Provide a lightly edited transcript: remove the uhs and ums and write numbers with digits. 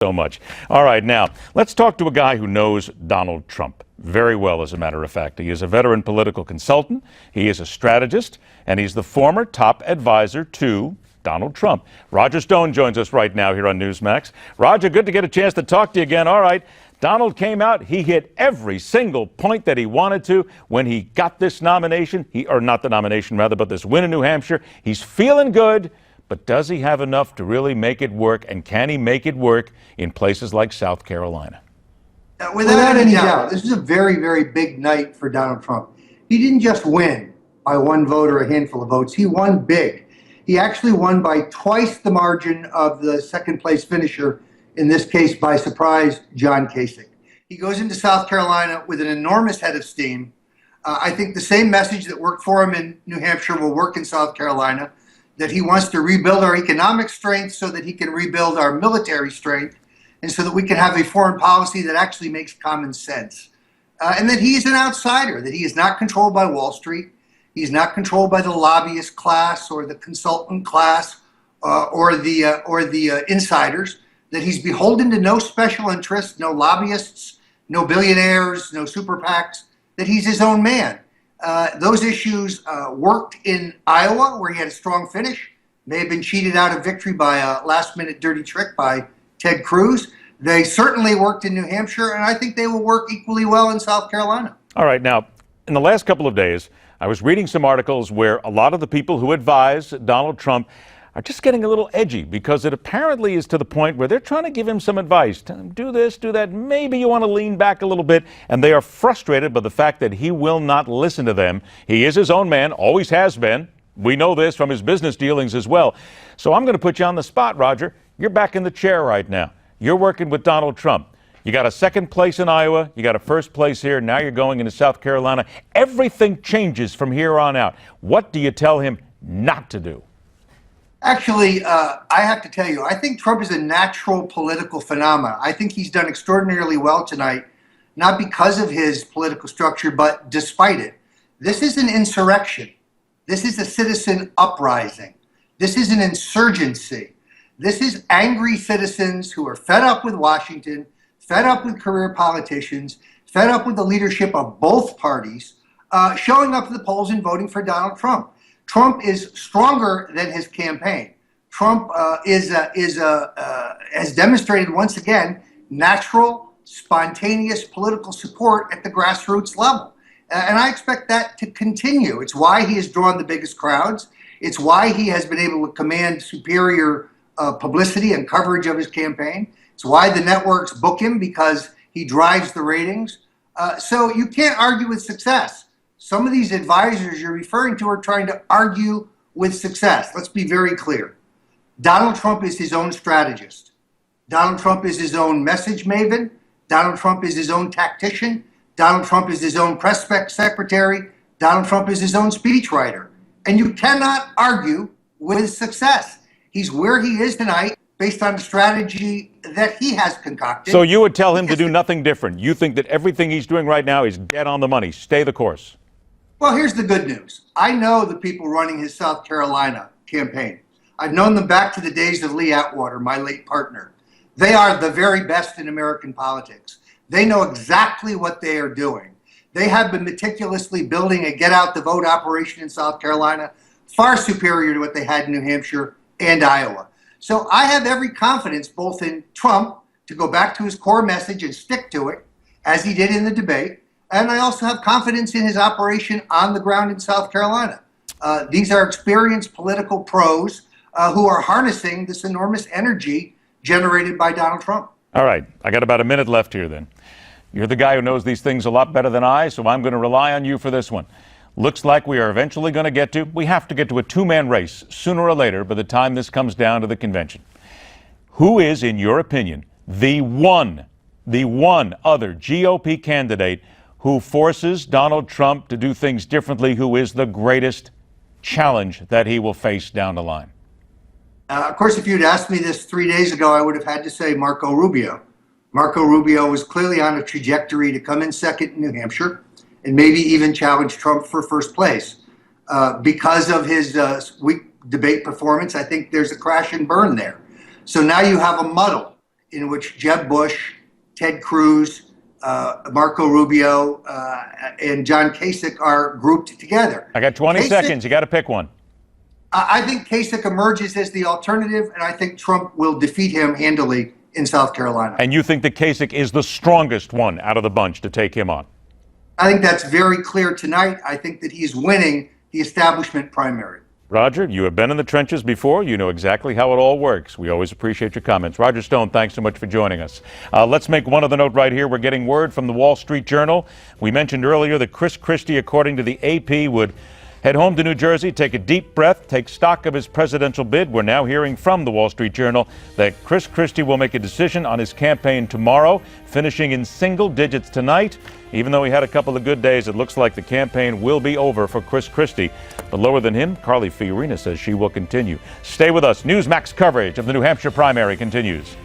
So much. All right, now let's talk to a guy who knows Donald Trump very well, as a matter of fact. He is a veteran political consultant, he is a strategist, and he's the former top advisor to Donald Trump. Roger Stone joins us right now here on Newsmax. Roger, good to get a chance to talk to you again. All right, Donald came out, he hit every single point that he wanted to when he got this nomination, or not the nomination rather, but this win in New Hampshire. He's feeling good. But does he have enough to really make it work, and can he make it work in places like South Carolina? Without any doubt, this is a very, very big night for Donald Trump. He didn't just win by one vote or a handful of votes. He won big. He actually won by twice the margin of the second place finisher, in this case by surprise, John Kasich. He goes into South Carolina with an enormous head of steam. I think the same message that worked for him in New Hampshire will work in South Carolina, that he wants to rebuild our economic strength so that he can rebuild our military strength, and so that we can have a foreign policy that actually makes common sense. And that he is an outsider, that he is not controlled by Wall Street, he's not controlled by the lobbyist class or the consultant class or the insiders, that he's beholden to no special interests, no lobbyists, no billionaires, no super PACs, that he's his own man. Those issues worked in Iowa, where he had a strong finish. May have been cheated out of victory by a last-minute dirty trick by Ted Cruz. They certainly worked in New Hampshire, and I think they will work equally well in South Carolina. All right. Now, in the last couple of days, I was reading some articles where a lot of the people who advise Donald Trump are just getting a little edgy, because it apparently is to the point where they're trying to give him some advice. Do this, do that. Maybe you want to lean back a little bit. And they are frustrated by the fact that he will not listen to them. He is his own man, always has been. We know this from his business dealings as well. So I'm going to put you on the spot, Roger. You're back in the chair right now. You're working with Donald Trump. You got a second place in Iowa. You got a first place here. Now you're going into South Carolina. Everything changes from here on out. What do you tell him not to do? Actually, I have to tell you, I think Trump is a natural political phenomenon. I think he's done extraordinarily well tonight, not because of his political structure, but despite it. This is an insurrection. This is a citizen uprising. This is an insurgency. This is angry citizens who are fed up with Washington, fed up with career politicians, fed up with the leadership of both parties, showing up to the polls and voting for Donald Trump. Trump is stronger than his campaign. Trump has demonstrated once again natural, spontaneous political support at the grassroots level. And I expect that to continue. It's why he has drawn the biggest crowds. It's why he has been able to command superior publicity and coverage of his campaign. It's why the networks book him, because he drives the ratings. So you can't argue with success. Some of these advisors you're referring to are trying to argue with success. Let's be very clear. Donald Trump is his own strategist. Donald Trump is his own message maven. Donald Trump is his own tactician. Donald Trump is his own press secretary. Donald Trump is his own speechwriter. And you cannot argue with success. He's where he is tonight based on the strategy that he has concocted. So you would tell him to do nothing different. You think that everything he's doing right now is dead on the money. Stay the course. Well, here's the good news. I know the people running his South Carolina campaign. I've known them back to the days of Lee Atwater, my late partner. They are the very best in American politics. They know exactly what they are doing. They have been meticulously building a get-out-the-vote operation in South Carolina, far superior to what they had in New Hampshire and Iowa. So I have every confidence both in Trump to go back to his core message and stick to it, as he did in the debate. And I also have confidence in his operation on the ground in South Carolina. These are experienced political pros who are harnessing this enormous energy generated by Donald Trump. All right. I got about a minute left here then. You're the guy who knows these things a lot better than I, so I'm going to rely on you for this one. Looks like we are eventually going to we have to get to a two-man race sooner or later by the time this comes down to the convention. Who is, in your opinion, the one other GOP candidate who forces Donald Trump to do things differently, who is the greatest challenge that he will face down the line? Of course, if you'd asked me this 3 days ago, I would have had to say Marco Rubio. Marco Rubio was clearly on a trajectory to come in second in New Hampshire and maybe even challenge Trump for first place. Because of his weak debate performance, I think there's a crash and burn there. So now you have a muddle in which Jeb Bush, Ted Cruz, Marco Rubio, and John Kasich are grouped together. I got 20 seconds. You got to pick one. I think Kasich emerges as the alternative, and I think Trump will defeat him handily in South Carolina. And you think that Kasich is the strongest one out of the bunch to take him on? I think that's very clear tonight. I think that he's winning the establishment primary. Roger, you have been in the trenches before. You know exactly how it all works. We always appreciate your comments. Roger Stone, thanks so much for joining us. Let's make one other note right here. We're getting word from the Wall Street Journal. We mentioned earlier that Chris Christie, according to the AP, would head home to New Jersey, take a deep breath, take stock of his presidential bid. We're now hearing from the Wall Street Journal that Chris Christie will make a decision on his campaign tomorrow, finishing in single digits tonight. Even though he had a couple of good days, it looks like the campaign will be over for Chris Christie. But lower than him, Carly Fiorina says she will continue. Stay with us. Newsmax coverage of the New Hampshire primary continues.